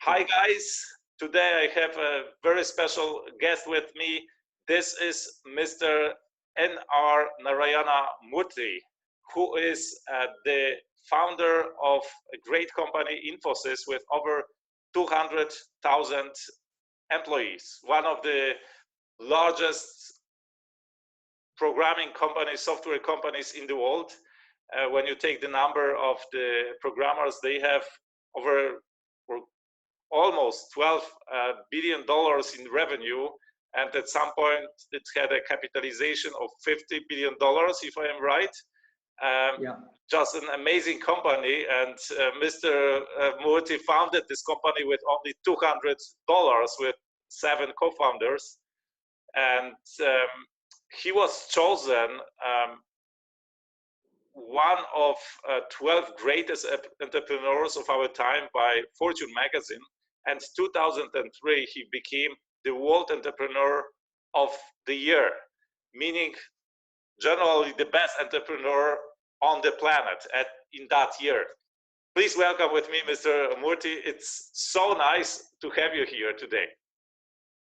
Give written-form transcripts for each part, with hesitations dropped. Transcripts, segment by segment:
Hi guys, today I have a very special guest with me. This is Mr. N.R. Narayana Murthy, who is the founder of a great company, Infosys, with over 200,000 employees, one of the largest programming companies, software companies in the world. When you take the number of the programmers, they have over almost $12 billion in revenue, and at some point it had a capitalization of $50 billion, if I am right. Yeah. Just an amazing company, and Mr. Murthy founded this company with only $200 with 7 co-founders, and he was chosen one of 12 greatest entrepreneurs of our time by Fortune magazine, and 2003 he became the World Entrepreneur of the Year, meaning generally the best entrepreneur on the planet in that year. Please welcome with me Mr. Murthy. It's so nice to have you here today.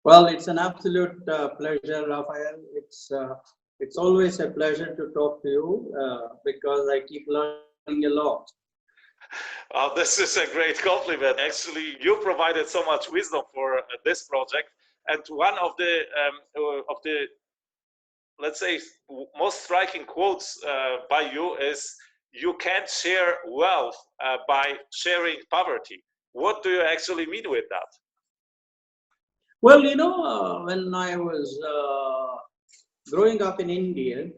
Well, it's an absolute pleasure, Rafael. It's always a pleasure to talk to you because I keep learning a lot. This is a great compliment. Actually, you provided so much wisdom for this project, and one of the let's say most striking quotes by you is, "You can't share wealth by sharing poverty." What do you actually mean with that? Well, when I was growing up in India,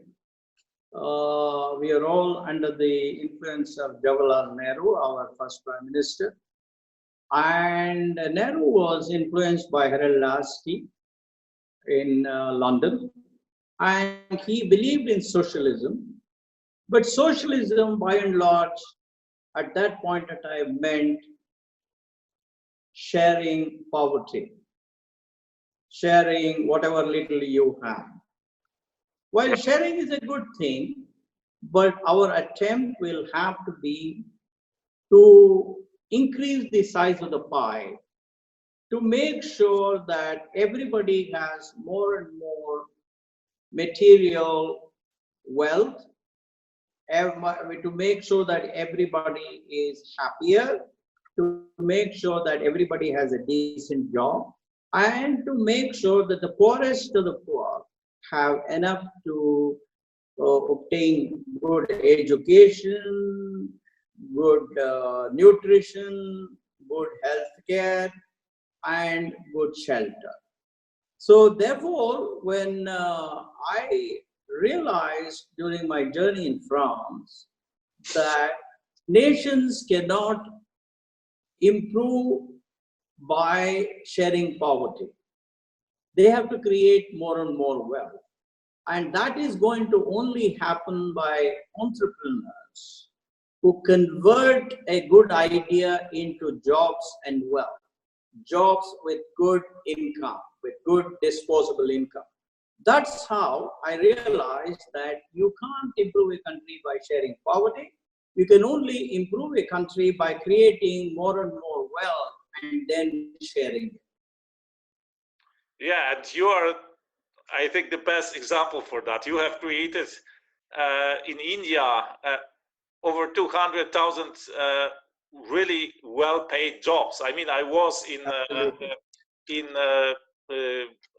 we are all under the influence of Jawaharlal Nehru, our first Prime Minister. And Nehru was influenced by Harold Lasky in London. And he believed in socialism. But socialism, by and large, at that point in time, meant sharing poverty, sharing whatever little you have. While sharing is a good thing, but our attempt will have to be to increase the size of the pie, to make sure that everybody has more and more material wealth, to make sure that everybody is happier, to make sure that everybody has a decent job, and to make sure that the poorest of the poor have enough to obtain good education, good nutrition, good health care, and good shelter. So therefore, when I realized during my journey in France that nations cannot improve by sharing poverty, they have to create more and more wealth. And that is going to only happen by entrepreneurs who convert a good idea into jobs and wealth, jobs with good income, with good disposable income. That's how I realized that you can't improve a country by sharing poverty. You can only improve a country by creating more and more wealth and then sharing it. Yeah, and you are, I think, the best example for that. You have created in India over 200,000 really well-paid jobs. I mean, I was in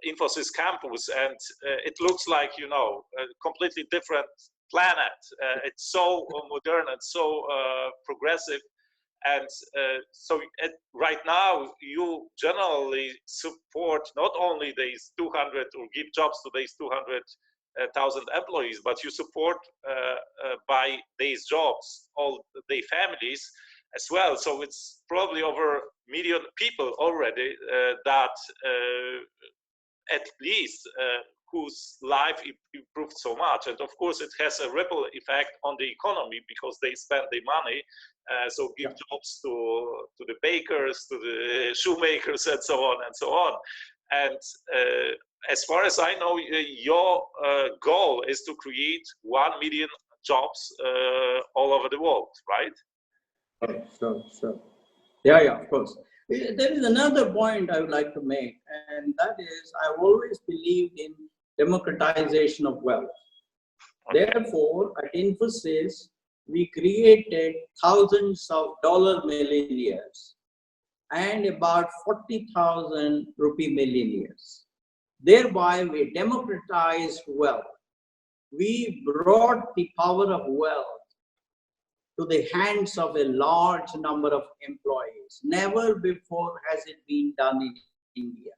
Infosys campus, and it looks like, a completely different planet. It's so modern and so progressive. And so right now, you generally support not only these 200 or give jobs to these 200,000 employees, but you support by these jobs all their families as well. So it's probably over a million people already that at least whose life improved so much. And of course, it has a ripple effect on the economy because they spend their money. So give jobs to the bakers, to the shoemakers, and so on and so on. And as far as I know, your goal is to create 1 million jobs all over the world, right? Sure. Yeah, of course. There is another point I would like to make, and that is I've always believed in democratization of wealth. Okay. Therefore, at Infosys, we created thousands of dollar millionaires and about 40,000 rupee millionaires. Thereby, we democratized wealth. We brought the power of wealth to the hands of a large number of employees. Never before has it been done in India.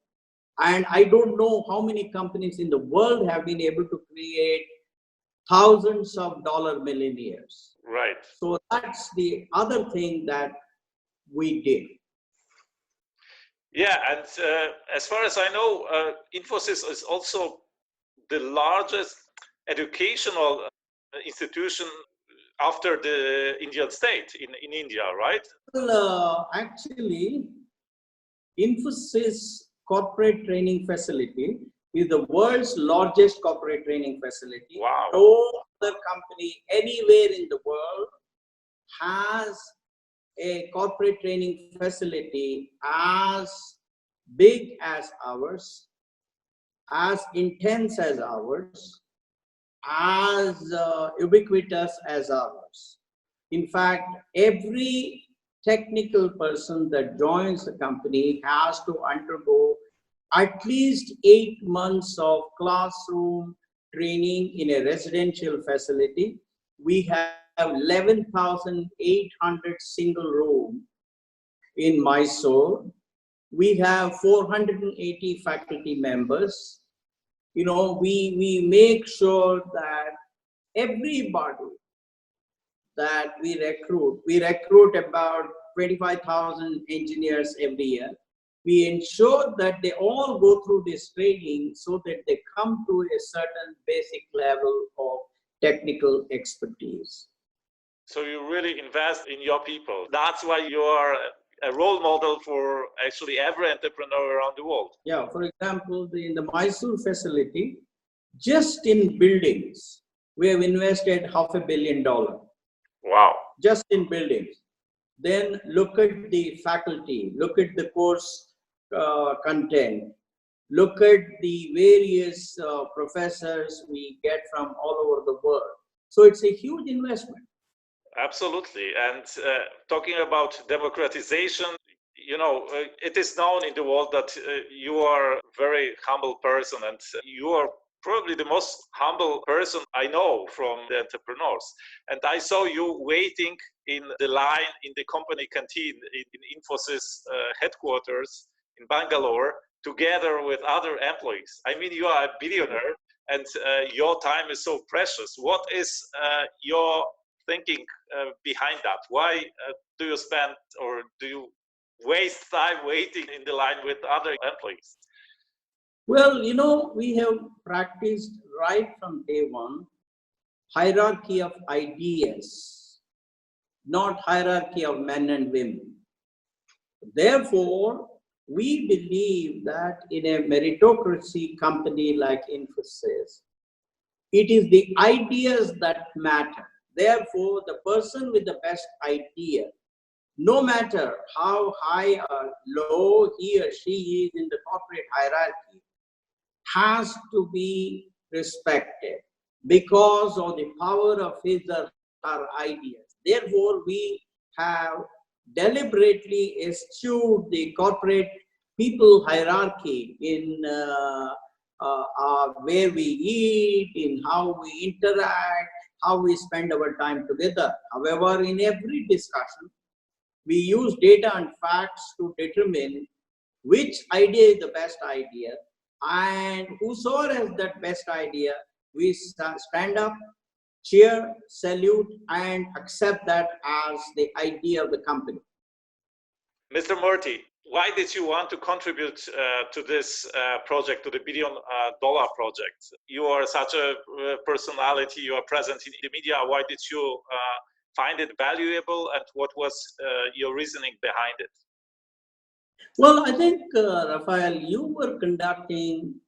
And I don't know how many companies in the world have been able to create thousands of dollar millionaires. Right. So that's the other thing that we did. Yeah, and as far as I know, Infosys is also the largest educational institution after the Indian state in India, right? Well, actually, Infosys corporate training facility is the world's largest corporate training facility. Wow. No other company anywhere in the world has a corporate training facility as big as ours, as intense as ours, as ubiquitous as ours. In fact, every technical person that joins the company has to undergo at least 8 months of classroom training in a residential facility. We have 11,800 single room in Mysore. We have 480 faculty members. You know, we make sure that everybody that we recruit about 25,000 engineers every year. We ensure that they all go through this training so that they come to a certain basic level of technical expertise. So you really invest in your people. That's why you are a role model for actually every entrepreneur around the world. Yeah, for example, in the Mysore facility, just in buildings, we have invested $500 million. Wow. Just in buildings. Then look at the faculty, look at the course content, look at the various professors we get from all over the world. So it's a huge investment. Absolutely. And talking about democratization, you know, it is known in the world that you are a very humble person, and you are probably the most humble person I know from the entrepreneurs. And I saw you waiting in the line in the company canteen in Infosys headquarters in Bangalore together with other employees. I mean, you are a billionaire, and your time is so precious. What is your thinking behind that? Why do you spend, or do you waste time waiting in the line with other employees? Well, you know, we have practiced right from day one hierarchy of ideas, not hierarchy of men and women. Therefore, we believe that in a meritocracy company like Infosys, it is the ideas that matter. Therefore, the person with the best idea, no matter how high or low he or she is in the corporate hierarchy, has to be respected because of the power of his or her ideas. Therefore, we have deliberately eschewed the corporate people hierarchy in where we eat, in how we interact, how we spend our time together. However, in every discussion, we use data and facts to determine which idea is the best idea, and whosoever has that best idea, we stand up, cheer, salute, and accept that as the idea of the company. Mr. Murthy, why did you want to contribute to this project, to the $1 billion project? You are such a personality, you are present in the media. Why did you find it valuable, and what was your reasoning behind it? Well, I think, Rafael, you were conducting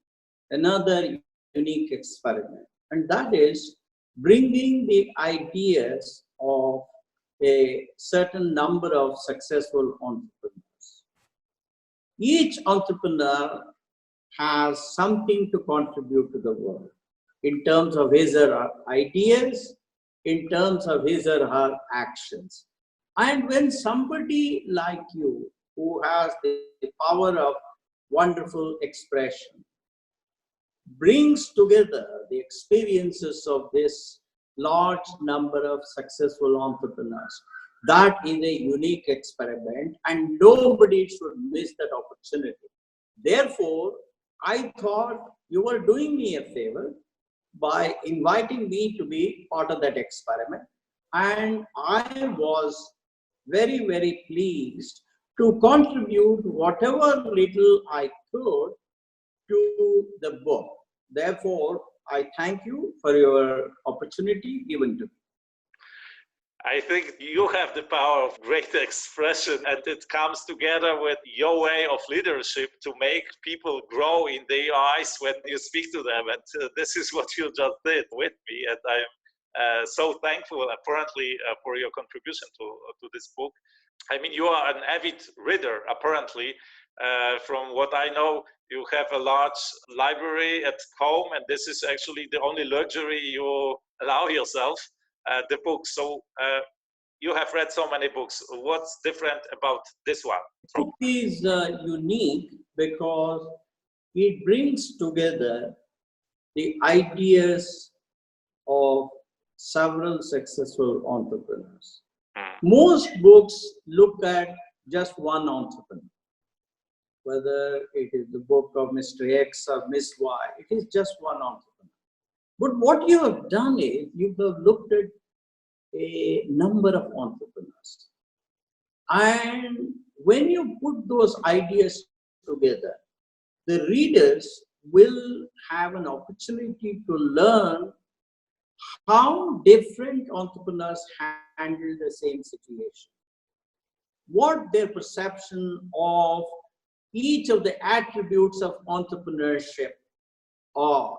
another unique experiment, and that is bringing the ideas of a certain number of successful entrepreneurs. Each entrepreneur has something to contribute to the world in terms of his or her ideas, in terms of his or her actions. And when somebody like you, who has the power of wonderful expression, brings together the experiences of this large number of successful entrepreneurs, that is a unique experiment, and nobody should miss that opportunity. Therefore, I thought you were doing me a favor by inviting me to be part of that experiment. And I was very, very pleased to contribute whatever little I could to the book. Therefore, I thank you for your opportunity given to me. I think you have the power of great expression, and it comes together with your way of leadership to make people grow in their eyes when you speak to them. And this is what you just did with me. And I'm so thankful, apparently, for your contribution to this book. I mean, you are an avid reader, apparently. From what I know, you have a large library at home, and this is actually the only luxury you allow yourself. The book. So you have read so many books. What's different about this one? It is unique because it brings together the ideas of several successful entrepreneurs. Most books look at just one entrepreneur, whether it is the book of Mr. X or Miss Y, it is just one entrepreneur. But what you have done is you have looked at a number of entrepreneurs. And when you put those ideas together, the readers will have an opportunity to learn how different entrepreneurs handle the same situation, what their perception of each of the attributes of entrepreneurship are,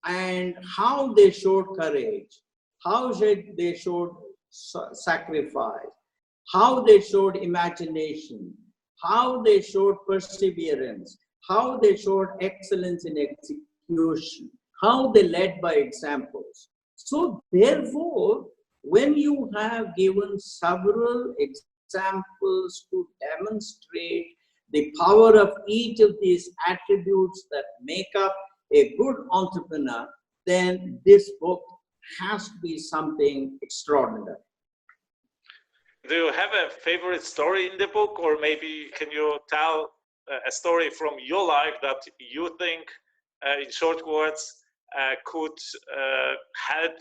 and how they showed courage, how they showed sacrifice, how they showed imagination, how they showed perseverance, how they showed excellence in execution, how they led by examples. So therefore, when you have given several examples to demonstrate the power of each of these attributes that make up a good entrepreneur, then this book has to be something extraordinary. Do you have a favorite story in the book, or maybe can you tell a story from your life that you think, in short words, could help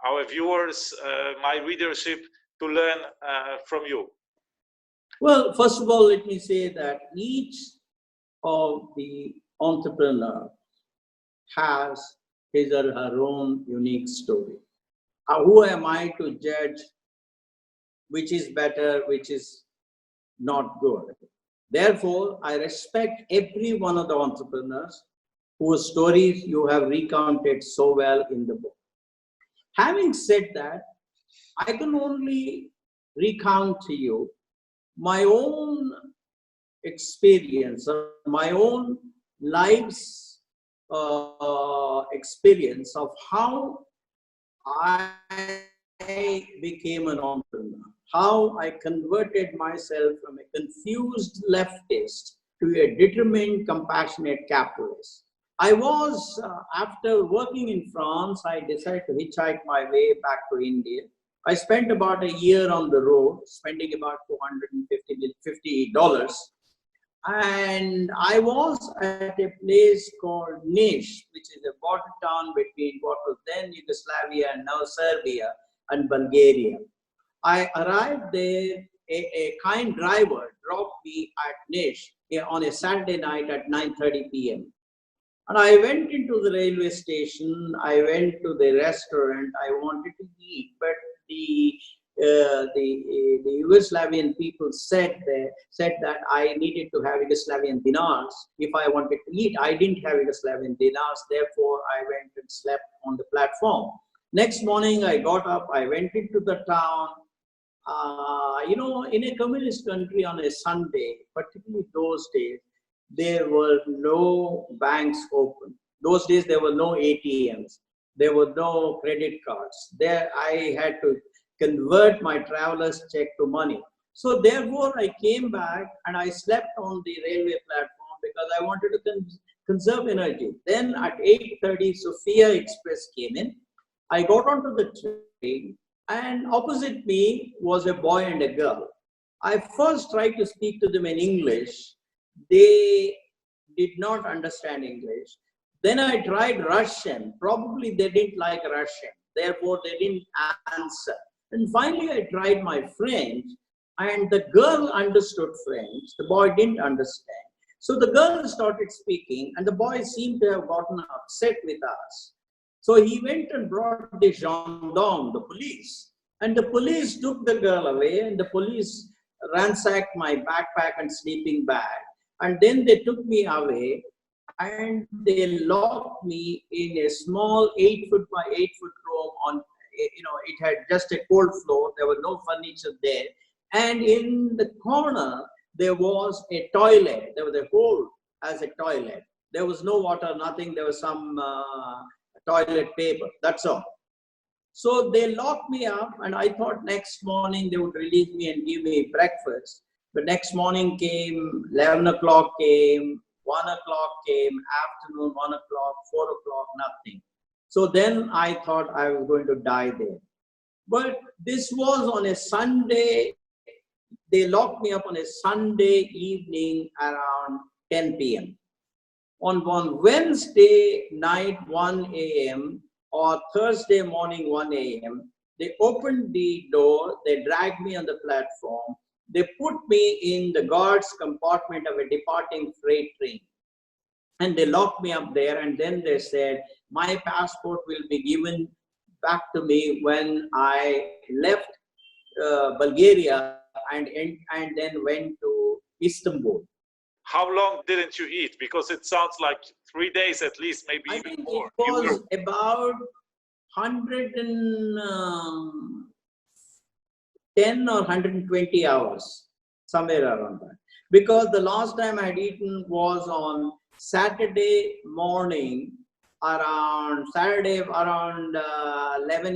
our viewers, my readership, to learn from you? Well, first of all, let me say that each of the entrepreneurs has his or her own unique story. Who am I to judge which is better, which is not good? Therefore, I respect every one of the entrepreneurs whose stories you have recounted so well in the book. Having said that, I can only recount to you my own experience, my own life's experience of how I became an entrepreneur, how I converted myself from a confused leftist to a determined, compassionate capitalist. I was, after working in France, I decided to hitchhike my way back to India. I spent about a year on the road, spending about $250. And I was at a place called Niš, which is a border town between what was then Yugoslavia and now Serbia and Bulgaria. I arrived there, a kind driver dropped me at Niš on a Saturday night at 9:30 p.m. And I went into the railway station, I went to the restaurant, I wanted to eat, but the Yugoslavian people said that I needed to have Yugoslavian dinars if I wanted to eat. I didn't have Yugoslavian dinars, therefore I went and slept on the platform. Next morning I got up, I went into the town, you know, in a communist country on a Sunday, particularly those days, there were no banks open. Those days, there were no ATMs. There were no credit cards. There, I had to convert my traveler's check to money. So therefore, I came back and I slept on the railway platform because I wanted to conserve energy. Then at 8:30, Sophia Express came in. I got onto the train, and opposite me was a boy and a girl. I first tried to speak to them in English. They did not understand English. Then I tried Russian. Probably they didn't like Russian. Therefore, they didn't answer. And finally, I tried my French, and the girl understood French. The boy didn't understand. So the girl started speaking, and the boy seemed to have gotten upset with us. So he went and brought the gendarme, the police. And the police took the girl away, and the police ransacked my backpack and sleeping bag. And then they took me away, and they locked me in a small 8-foot by 8-foot room on, you know, it had just a cold floor. There was no furniture there. And in the corner, there was a toilet. There was a hole as a toilet. There was no water, nothing. There was some toilet paper. That's all. So they locked me up, and I thought next morning they would release me and give me breakfast. But next morning came, 11 o'clock came, 1 o'clock came, afternoon, 1 o'clock, 4 o'clock, nothing. So then I thought I was going to die there. But this was on a Sunday. They locked me up on a Sunday evening around 10 p.m. On Wednesday night, 1 a.m. or Thursday morning, 1 a.m., they opened the door, they dragged me on the platform, they put me in the guard's compartment of a departing freight train. And they locked me up there, and then they said, my passport will be given back to me when I left Bulgaria and then went to Istanbul. How long didn't you eat? Because it sounds like 3 days at least, maybe I even think more. it was about 110 or 120 hours, somewhere around that. Because the last time I had eaten was on Saturday morning, around 11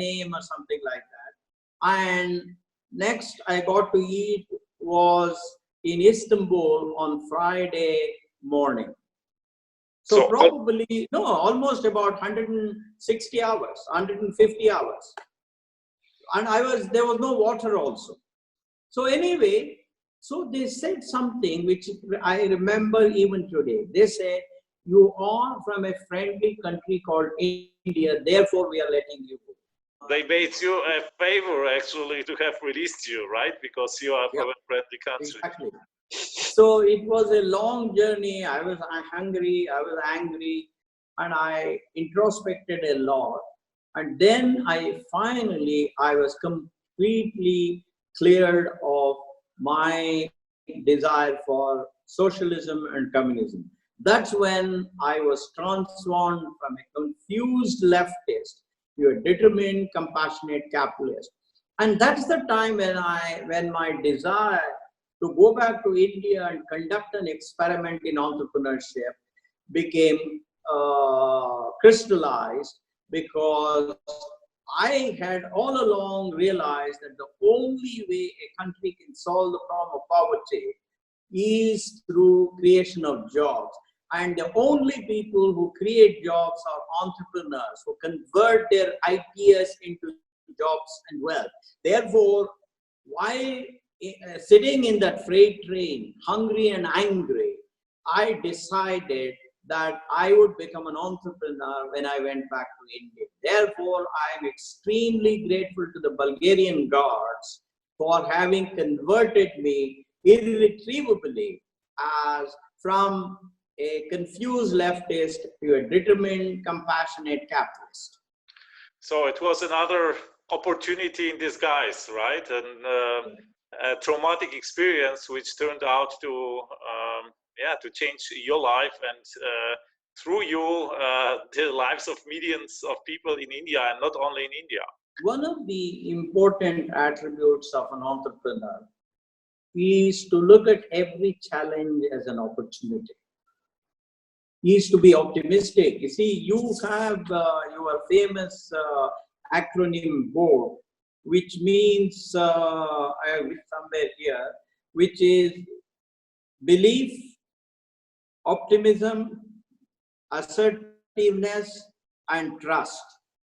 a.m. or something like that. And next I got to eat was in Istanbul on Friday morning. So probably, no, almost about 160 hours, 150 hours. And there was no water also. So anyway, so they said something which I remember even today. They said, you are from a friendly country called India, therefore we are letting you go. They made you a favor actually to have released you, right? Because you are from a friendly country. Exactly. So it was a long journey. I was hungry, I was angry, and I introspected a lot. And then I was completely cleared of my desire for socialism and communism. That's when I was transformed from a confused leftist to a determined, compassionate capitalist. And that's the time when my desire to go back to India and conduct an experiment in entrepreneurship became crystallized, because I had all along realized that the only way a country can solve the problem of poverty is through creation of jobs. And the only people who create jobs are entrepreneurs who convert their ideas into jobs and wealth. Therefore, while sitting in that freight train, hungry and angry, I decided that I would become an entrepreneur when I went back to India. Therefore, I am extremely grateful to the Bulgarian guards for having converted me irretrievably from a confused leftist to a determined, compassionate capitalist. So it was another opportunity in disguise, right? And a traumatic experience which turned out to change your life, and through you the lives of millions of people in India, and not only in India. one of the important attributes of an entrepreneur is to look at every challenge as an opportunity. Is to be optimistic. You see, you have your famous acronym BOARD, which means, I have it somewhere here, which is belief, optimism, assertiveness, and trust.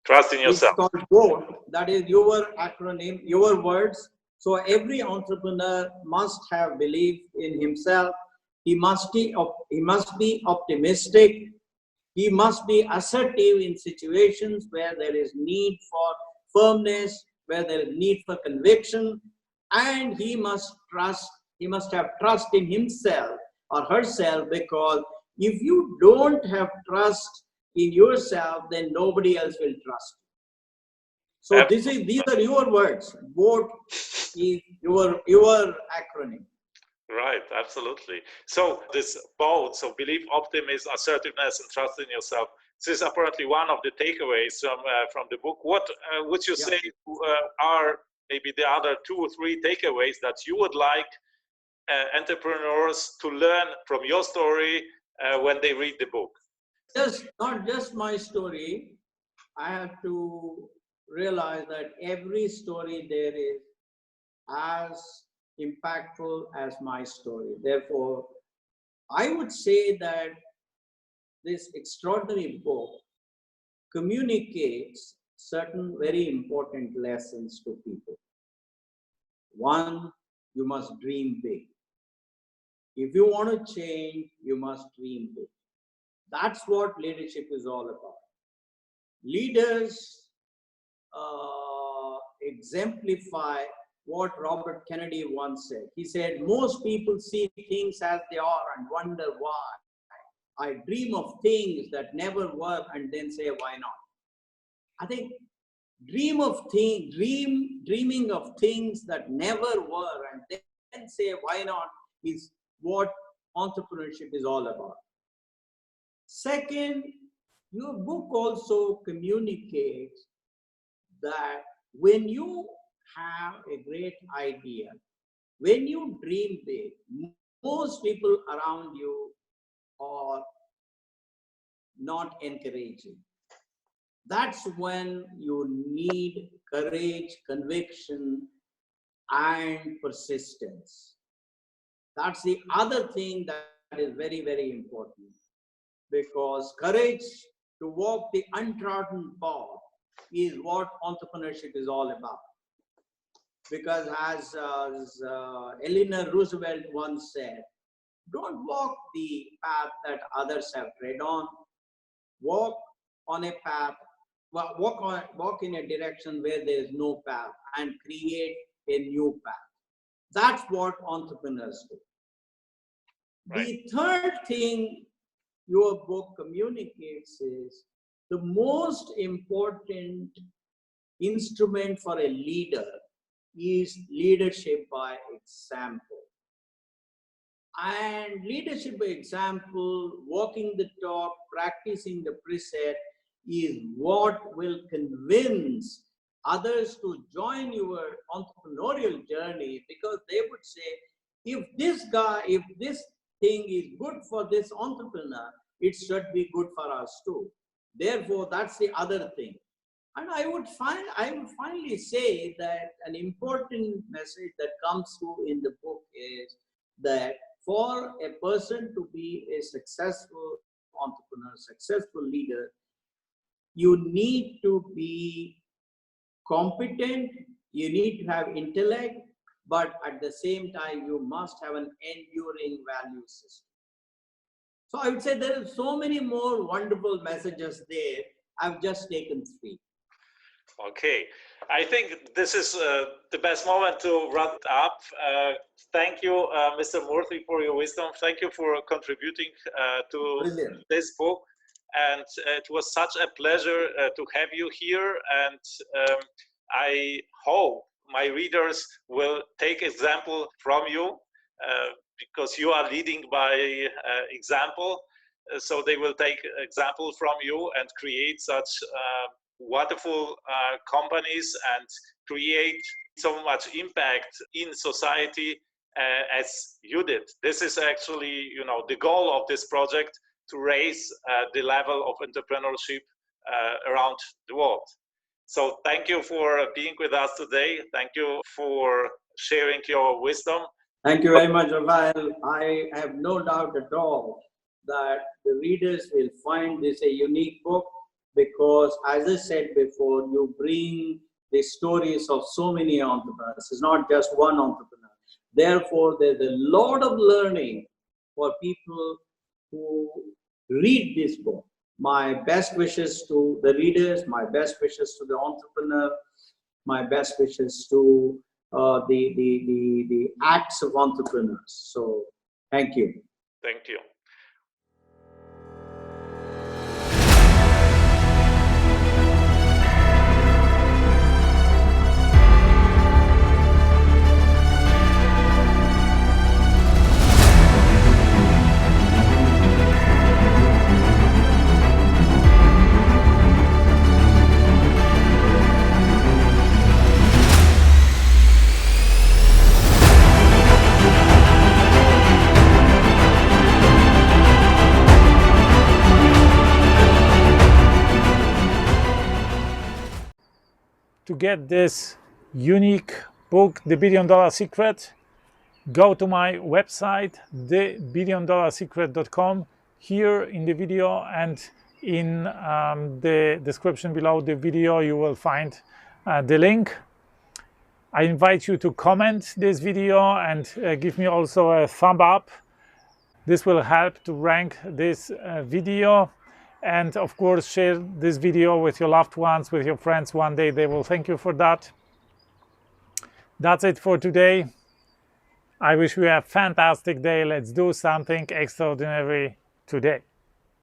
Trust in yourself. It's called BOARD. That is your acronym, your words. So every entrepreneur must have belief in himself. He must be optimistic. He must be assertive in situations where there is need for firmness, where there is need for conviction, and he must trust. He must have trust in himself or herself, because if you don't have trust in yourself, then nobody else will trust you. So these are your words. BOARD is your acronym. Right, absolutely. So this both, so belief, optimism, assertiveness, and trust in yourself. This is apparently one of the takeaways from the book. What would you say are maybe the other 2 or 3 takeaways that you would like entrepreneurs to learn from your story when they read the book? Not just my story. I have to realize that every story there is as impactful as my story. Therefore, I would say that this extraordinary book communicates certain very important lessons to people. One, you must dream big. If you want to change, you must dream big. That's what leadership is all about. Leaders exemplify what Robert Kennedy once said. He said, most people see things as they are and wonder why. I dream of things that never were and then say, why not? I think dreaming of things that never were and then say, why not, is what entrepreneurship is all about. Second, your book also communicates that when you have a great idea, when you dream big, most people around you are not encouraging. That's when you need courage, conviction, and persistence. That's the other thing that is very, very important, because courage to walk the untrodden path is what entrepreneurship is all about. Because as Eleanor Roosevelt once said, don't walk the path that others have tread on. Walk on a path, walk in a direction where there is no path and create a new path. That's what entrepreneurs do. Right. The third thing your book communicates is the most important instrument for a leader is leadership by example. And leadership by example, walking the talk, practicing the precept is what will convince others to join your entrepreneurial journey, because they would say, if this thing is good for this entrepreneur, it should be good for us too. Therefore, that's the other thing. And I would finally say that an important message that comes through in the book is that for a person to be a successful entrepreneur, successful leader, you need to be competent, you need to have intellect, but at the same time, you must have an enduring value system. So I would say there are so many more wonderful messages there. I've just taken 3. Okay, I think this is the best moment to wrap it up. Thank you, Mr. Murthy, for your wisdom. Thank you for contributing to this book. And it was such a pleasure to have you here. And I hope my readers will take example from you, because you are leading by example. So they will take example from you and create such wonderful companies and create so much impact in society as you did. This is actually, the goal of this project, to raise the level of entrepreneurship around the world. So thank you for being with us today. Thank you for sharing your wisdom. Thank you very much, Rafael. I have no doubt at all that the readers will find this a unique book, because, as I said before, you bring the stories of so many entrepreneurs. It's not just one entrepreneur. Therefore, there's a lot of learning for people who read this book. My best wishes to the readers, my best wishes to the entrepreneur, my best wishes to the acts of entrepreneurs. So, thank you. Thank you. To get this unique book, The $1 Billion Secret, go to my website, thebilliondollarsecret.com. Here in the video and in the description below the video, you will find the link. I invite you to comment this video and give me also a thumb up. This will help to rank this video. And of course, share this video with your loved ones, with your friends. One day they will thank you for that. That's it for today. I wish you a fantastic day. Let's do something extraordinary today.